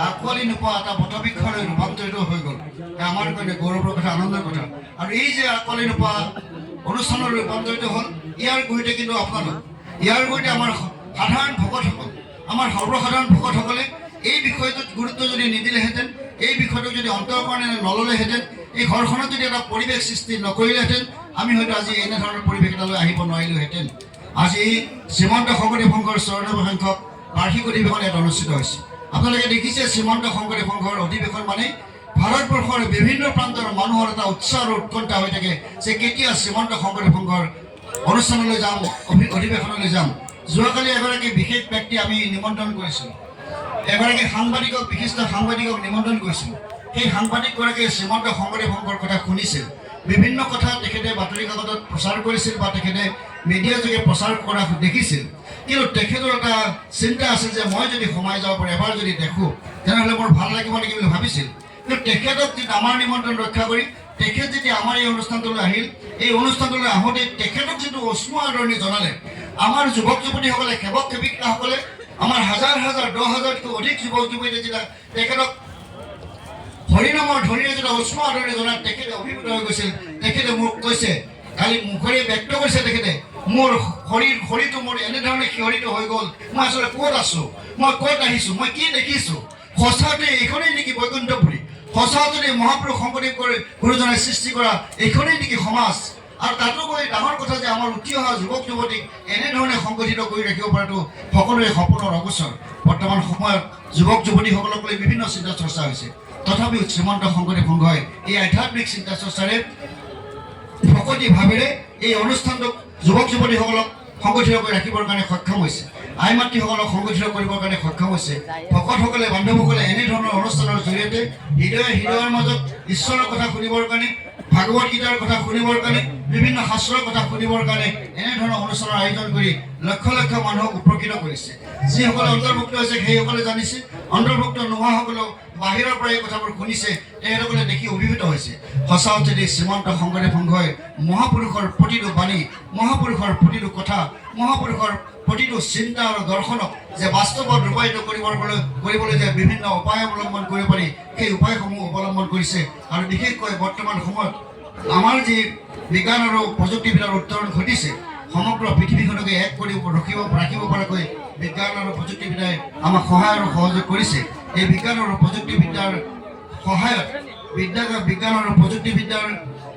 আঁকোৱালি নোপোৱা এটা বটবৃক্ষলৈ ৰূপান্তৰিত হৈ গ'ল। আমাৰ কাৰণে গৌৰৱৰ কথা, আনন্দৰ কথা। আৰু এই যে আঁকোৱালি নোপোৱা অনুষ্ঠানলৈ ৰূপান্তৰিত হ'ল, ইয়াৰ গুৰিতে কিন্তু আপোনালোক, ইয়াৰ গুৰিতে আমাৰ সাধাৰণ ভকতসকল, আমাৰ সৰ্বসাধাৰণ ভকতসকলে এই বিষয়টোত গুৰুত্ব যদি নিদিলেহেঁতেন, এই বিষয়টোক যদি অন্তৰ্কৰণে নল'লেহেঁতেন, এই ঘৰখনত যদি এটা পৰিৱেশ সৃষ্টি নকৰিলেহেঁতেন, আমি হয়তো আজি এনেধৰণৰ পৰিৱেশ এটালৈ আহিব নোৱাৰিলোহেঁতেন। আজি শ্ৰীমন্ত শংকৰদেৱ সংঘৰ 94 সংখ্যক বাৰ্ষিক অধিৱেশন ইয়াত অনুষ্ঠিত হৈছে। আপোনালোকে দেখিছে শ্ৰীমন্ত শংকৰদেৱ সংঘৰ অধিৱেশন মানে ভাৰতবৰ্ষৰ বিভিন্ন প্ৰান্তৰ মানুহৰ এটা উৎসাহ আৰু উৎকণ্ঠা হৈ থাকে যে কেতিয়া শ্ৰীমন্ত শংকৰদেৱ সংঘৰ অনুষ্ঠানলৈ যাম, অধিৱেশনলৈ যাম। যোৱাকালি এগৰাকী বিশেষ ব্যক্তি আমি নিমন্ত্ৰণ কৰিছিলোঁ, এগৰাকী সাংবাদিকক, বিশিষ্ট সাংবাদিকক নিমন্ত্ৰণ কৰিছিলোঁ। সেই সাংবাদিকগৰাকীয়ে শ্ৰীমন্ত শংকৰদেৱ সংঘৰ কথা শুনিছিল, বিভিন্ন কথা তেখেতে বাতৰি কাকতত প্ৰচাৰ কৰিছিল বা তেখেতে মিডিয়াযোগে প্ৰচাৰ কৰা দেখিছিল। কিন্তু তেখেতৰ এটা চিন্তা আছিল যে মই যদি সোমাই যাব পাৰোঁ, এবাৰ যদি দেখোঁ, তেনেহ'লে মোৰ ভাল লাগিব নেকি বুলি ভাবিছিল। কিন্তু তেখেতক যেতিয়া আমাৰ নিমন্ত্ৰণ ৰক্ষা কৰি তেখেত যেতিয়া আমাৰ এই অনুষ্ঠানটোলৈ আহিল, এই অনুষ্ঠানটোলৈ আহোঁতে তেখেতক যিটো উষ্ম আদৰণি জনালে, আমাৰ যুৱক যুৱতীসকলে, সেৱক সেৱিকাসকলে, আমাৰ হাজাৰ হাজাৰ 10,000তকৈ অধিক যুৱক যুৱতীয়ে যেতিয়া তেখেতক হৰিনামৰ ধ্বনিৰে যেতিয়া উষ্ম আদৰণি জনাত তেখেতে অভিভূত হৈ গৈছিল। তেখেতে মোক কৈছে, কালি মুখেৰে ব্যক্ত কৰিছে তেখেতে, মোৰ শৰীৰটো মোৰ এনেধৰণে শিহৰিত হৈ গ'ল, মই আচলতে ক'ত আছোঁ, মই ক'ত আহিছোঁ, মই কি দেখিছোঁ, সঁচাতে এইখনেই নেকি বৈকুণ্ঠপুৰী, সঁচাতে মহাপুৰুষ শংকৰদেৱ গুৰুজনাই সৃষ্টি কৰা এইখনেই নেকি সমাজ। আৰু তাতোকৈ ডাঙৰ কথা যে আমাৰ উঠি অহা যুৱক যুৱতীক এনেধৰণে সংগঠিত কৰি ৰাখিব পৰাটো সকলোৰে সপোনৰ অগোচৰ। বৰ্তমান সময়ত যুৱক যুৱতীসকলক লৈ বিভিন্ন চিন্তা চৰ্চা হৈছে, তথাপিও শ্ৰীমন্ত শংকৰদেৱ সংঘই এই আধ্যাত্মিক চিন্তা চৰ্চাৰে ভকতি ভাৱেৰে এই অনুষ্ঠানটোক যুৱক যুৱতীসকলক সংগঠিত কৰি ৰাখিবৰ কাৰণে সক্ষম হৈছে, আই মাতৃসকলক সংগঠিত কৰিবৰ কাৰণে সক্ষম হৈছে। ভকতসকলে, বান্ধৱসকলে এনেধৰণৰ অনুষ্ঠানৰ জৰিয়তে হৃদয়ে হৃদয়ৰ মাজত ঈশ্বৰৰ কথা শুনিবৰ কাৰণে, ভাগৱত গীতাৰ কথা শুনিবৰ কাৰণে, বিভিন্ন শাস্ত্ৰৰ কথা শুনিবৰ কাৰণে এনেধৰণৰ অনুষ্ঠানৰ আয়োজন কৰি লক্ষ লক্ষ মানুহক উপকৃত কৰিছে। যিসকলে অন্তৰ্ভুক্ত হৈছে সেইসকলে জানিছে, অন্তৰ্ভুক্ত নোহোৱাসকলেও বাহিৰৰ পৰা এই কথাবোৰ শুনিছে, তেখেতসকলে দেখি অভিভূত হৈছে। সঁচা অৰ্থতে শ্ৰীমন্ত শংকৰদেৱ সংঘই মহাপুৰুষৰ প্ৰতিটো বাণী, মহাপুৰুষৰ প্ৰতিটো কথা, মহাপুৰুষৰ প্ৰতিটো চিন্তা আৰু দৰ্শনক যে বাস্তৱত ৰূপায়িত কৰিবলৈ যে বিভিন্ন উপায় অৱলম্বন কৰিব পাৰি, সেই উপায়সমূহ অৱলম্বন কৰিছে। আৰু বিশেষকৈ বৰ্তমান সময়ত আমাৰ যি বিজ্ঞান আৰু প্ৰযুক্তিবিদ্যাৰ উত্তৰণ ঘটিছে, সমগ্ৰ পৃথিৱীখনকে এক কৰি ৰাখিব পৰাকৈ বিজ্ঞান আৰু প্ৰযুক্তিবিদ্যাই আমাক সহায় আৰু সহযোগ কৰিছে। এই বিজ্ঞান আৰু প্ৰযুক্তিবিদ্যাৰ সহায়ত বিজ্ঞান আৰু প্ৰযুক্তিবিদ্যাৰ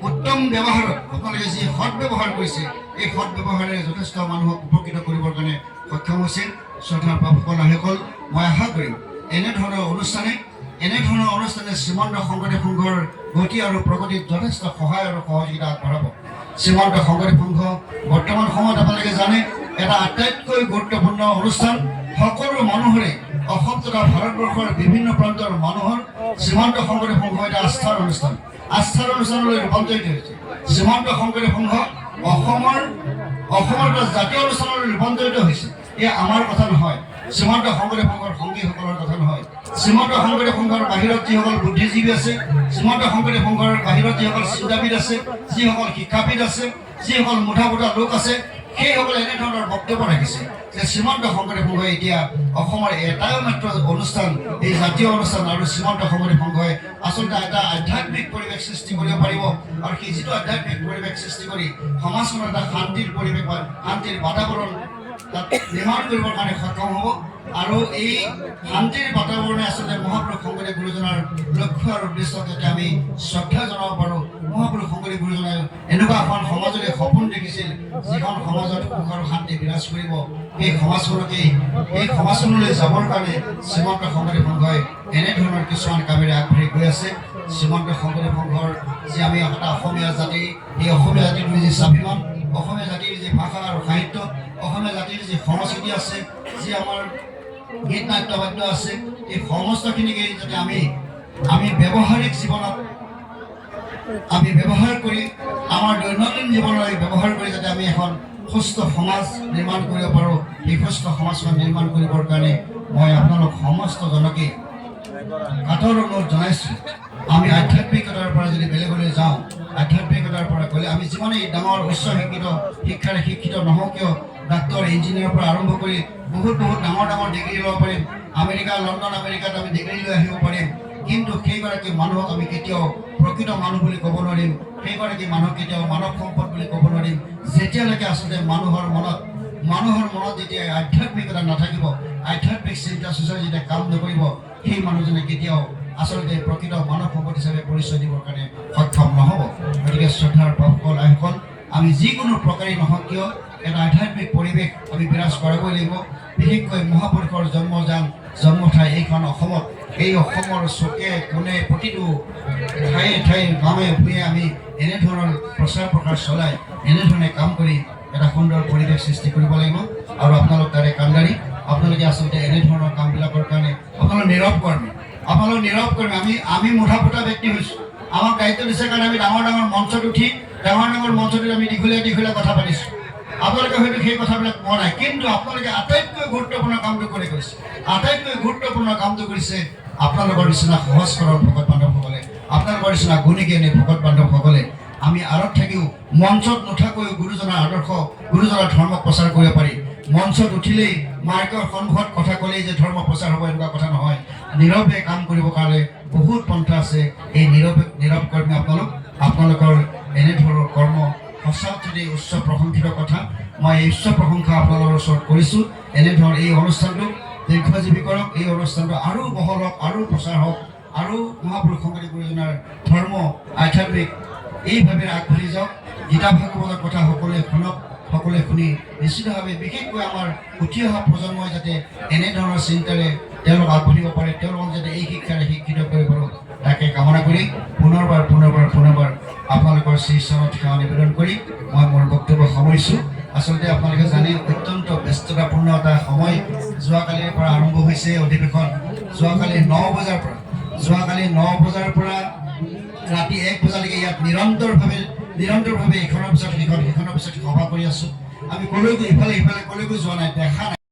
উত্তম ব্যৱহাৰত আপোনালোকে যি সৎব্যৱহাৰ কৰিছে, এই সৎব্যৱহাৰে যথেষ্ট মানুহক উপকৃত কৰিবৰ কাৰণে সক্ষম হৈছে। শ্ৰদ্ধাৰ বাপসকল, আইসকল, মই আশা কৰিম এনেধৰণৰ অনুষ্ঠানে শ্ৰীমন্ত শংকৰদেৱ সংঘৰ গতি আৰু প্ৰগতিত যথেষ্ট সহায় আৰু সহযোগিতা আগবঢ়াব। শ্ৰীমন্ত শংকৰদেৱ সংঘ বৰ্তমান সময়ত আপোনালোকে জানে এটা আটাইতকৈ গুৰুত্বপূৰ্ণ অনুষ্ঠান। সকলো মানুহৰে, অসম তথা ভাৰতবৰ্ষৰ বিভিন্ন প্ৰান্তৰ মানুহৰ শ্ৰীমন্ত শংকৰদেৱ সংঘ এটা আস্থাৰ অনুষ্ঠানলৈ ৰূপান্তৰিত হৈছে। শ্ৰীমন্ত শংকৰদেৱ সংঘ অসমৰ এটা জাতীয় অনুষ্ঠানলৈ ৰূপান্তৰিত হৈছে। এয়া আমাৰ কথা নহয়, শ্ৰীমন্ত শংকৰদেৱ সংঘৰ সংগীসকলৰ কথা নহয়। শ্ৰীমন্ত শংকৰদেৱ সংঘৰ বাহিৰত যিসকল বুদ্ধিজীৱী আছে, শ্ৰীমন্ত শংকৰদেৱ সংঘৰ বাহিৰত যিসকল চিন্তাবিদ আছে, যিসকল শিক্ষাবিদ আছে, যিসকল মুঠা লোক আছে, সেইসকলে এনেধৰণৰ বক্তব্য ৰাখিছে যে শ্ৰীমন্ত শংকৰদেৱ সংঘই এতিয়া অসমৰ এটাই মাত্ৰ অনুষ্ঠান, এই জাতীয় অনুষ্ঠান, আৰু শ্ৰীমন্ত শংকৰদেৱ সংঘই আচলতে এটা আধ্যাত্মিক পৰিৱেশ সৃষ্টি কৰিব পাৰিব। আৰু সেই যিটো আধ্যাত্মিক পৰিৱেশ সৃষ্টি কৰি সমাজখনৰ এটা শান্তিৰ পৰিৱেশ বা শান্তিৰ বাতাবৰণ তাত নিৰ্মাণ কৰিবৰ কাৰণে সক্ষম হ'ব। আৰু এই শান্তিৰ বাতাবৰণে আচলতে মহাপুৰুষ শংকৰদেৱ গুৰুজনাৰ লক্ষ্য আৰু উদ্দেশ্যক যাতে আমি শ্ৰদ্ধা জনাব পাৰোঁ। মহাপুৰুষ শংকৰদেৱ গুৰুজনাই এনেকুৱা এখন সমাজলৈ সপোন দেখিছিল, যিখন সমাজত সুখ আৰু শান্তি বিৰাজ কৰিব। এই সমাজখনলৈ যাবৰ কাৰণে শ্ৰীমন্ত শংকৰদেৱ সংঘই এনেধৰণৰ কিছুমান কামেৰে আগবাঢ়ি গৈ আছে। শ্ৰীমন্ত শংকৰদেৱ সংঘৰ যি আমি এটা অসমীয়া জাতি, এই অসমীয়া জাতিটোৰ যি স্বাভিমান, অসমীয়া জাতিৰ যি ভাষা আৰু সাহিত্য, অসমীয়া জাতিৰ যি সংস্কৃতি আছে, যি আমাৰ গীত নাট্য বাদ্য আছে, এই সমস্তখিনিকে যাতে আমি ব্যৱহাৰিক জীৱনত আমি ব্যৱহাৰ কৰি, আমাৰ দৈনন্দিন জীৱনলৈ ব্যৱহাৰ কৰি যাতে আমি এখন সুস্থ সমাজ নিৰ্মাণ কৰিব পাৰোঁ। এই সুস্থ সমাজখন নিৰ্মাণ কৰিবৰ কাৰণে মই আপোনালোক সমস্তজনকে কাটৰ অনুৰোধ জনাইছোঁ। আমি আধ্যাত্মিকতাৰ পৰা যদি বেলেগলৈ যাওঁ, আধ্যাত্মিকতাৰ পৰা গ'লে আমি যিমানেই ডাঙৰ উচ্চ শিক্ষিত নহওঁ কিয়, ডাক্তৰ, ইঞ্জিনিয়াৰৰ পৰা আৰম্ভ কৰি বহুত ডাঙৰ ডিগ্ৰী ল'ব পাৰিম, আমেৰিকা লণ্ডন আমেৰিকাত আমি ডিগ্ৰী লৈ আহিব পাৰিম কিন্তু সেইগৰাকী মানুহক আমি কেতিয়াও প্ৰকৃত মানুহ বুলি ক'ব নোৱাৰিম সেইগৰাকী মানুহক কেতিয়াও মানৱ সম্পদ বুলি ক'ব নোৱাৰিম যেতিয়ালৈকে আচলতে মানুহৰ মনত যেতিয়া আধ্যাত্মিকতা নাথাকিব আধ্যাত্মিক চিন্তা চৰ্চা যেতিয়া কাম নকৰিব সেই মানুহজনে কেতিয়াও আচলতে প্ৰকৃত মানৱ সম্পদ হিচাপে পৰিচয় দিবৰ কাৰণে সক্ষম নহ'ব গতিকে শ্ৰদ্ধাৰ বাপসকল আইসকল আমি যিকোনো প্ৰকাৰেই নহওক কিয় এটা আধ্যাত্মিক পৰিৱেশ আমি বিৰাজ কৰাবই লাগিব বিশেষকৈ মহাপুৰুষৰ জন্ম ঠাই এইখন অসমত এই অসমৰ চুকে কোণে প্ৰতিটো ঠায়ে গাঁৱে ভূঞে আমি এনেধৰণৰ প্ৰচাৰ প্ৰসাৰ চলাই এনেধৰণে কাম কৰি এটা সুন্দৰ পৰিৱেশ সৃষ্টি কৰিব লাগিব আৰু আপোনালোক তাৰে কাণ্ডাৰী আপোনালোকে আচলতে এনেধৰণৰ কামবিলাকৰ কাৰণে আপোনালোক নীৰৱ কৰ্মী আমি মুঠা ফুটা ব্যক্তি হৈছোঁ আমাক দায়িত্ব দিছে কাৰণে আমি ডাঙৰ মঞ্চত উঠি ডাঙৰ মঞ্চটোত আমি দীঘলীয়া কথা পাতিছোঁ আপোনালোকে হয়তো সেই কথাবিলাক কোৱা নাই কিন্তু আপোনালোকে আটাইতকৈ গুৰুত্বপূৰ্ণ কামটো কৰিছে আপোনালোকৰ নিচিনা সহজ সৰল ভকত বান্ধৱসকলে আপোনালোকৰ নিচিনা গুণী জ্ঞানী ভকত বান্ধৱসকলে আমি আঁৰত থাকিও মঞ্চত নুঠাকৈও গুৰুজনাৰ আদৰ্শ গুৰুজনাৰ ধৰ্ম প্ৰচাৰ কৰিব পাৰি মঞ্চত উঠিলেই মাইকৰ সন্মুখত কথা ক'লেই যে ধৰ্ম প্ৰচাৰ হ'ব এনেকুৱা কথা নহয় নীৰৱে কাম কৰিবৰ কাৰণে বহুত পন্থা আছে এই নীৰৱ কৰ্মী আপোনালোকৰ এনেধৰণৰ কৰ্ম সঁচাকৈ উচ্চ প্ৰশংসিত কথা মই এই উচ্চ প্ৰশংসা আপোনালোকৰ ওচৰত কৰিছোঁ এনেধৰণৰ এই অনুষ্ঠানটো দীৰ্ঘজীৱী কৰক এই অনুষ্ঠানটো আৰু বহল হওক আৰু প্ৰচাৰ হওক আৰু মহাপুৰুষ শংকৰদেৱ গুৰুজনাৰ ধৰ্ম আধ্যাত্মিক এইভাৱে আগবাঢ়ি যাওক গীতা ভাগৱতৰ কথা সকলোৱে শুনি নিশ্চিতভাৱে বিশেষকৈ আমাৰ উঠি অহা প্ৰজন্মই যাতে এনেধৰণৰ চিন্তাৰে তেওঁলোক আগবাঢ়িব পাৰে তেওঁলোকক যাতে এই শিক্ষাৰে শিক্ষিত কৰিব পাৰোঁ তাকে কামনা কৰি পুনৰবাৰ আপোনালোকৰ শ্ৰীচৰণত সেৱা নিবেদন কৰি মই মোৰ বক্তব্য সামৰিছোঁ আচলতে আপোনালোকে জানে অত্যন্ত ব্যস্ততাপূৰ্ণ এটা সময় যোৱাকালিৰ পৰা আৰম্ভ হৈছে অধিৱেশন যোৱাকালি 9 বজাৰ পৰা ৰাতি 1 বজালৈকে ইয়াত নিৰন্তৰভাৱে ইখনৰ পিছত সিখন সভা কৰি আছোঁ আমি কলৈকো ইফালে কলৈকো যোৱা নাই দেখা নাই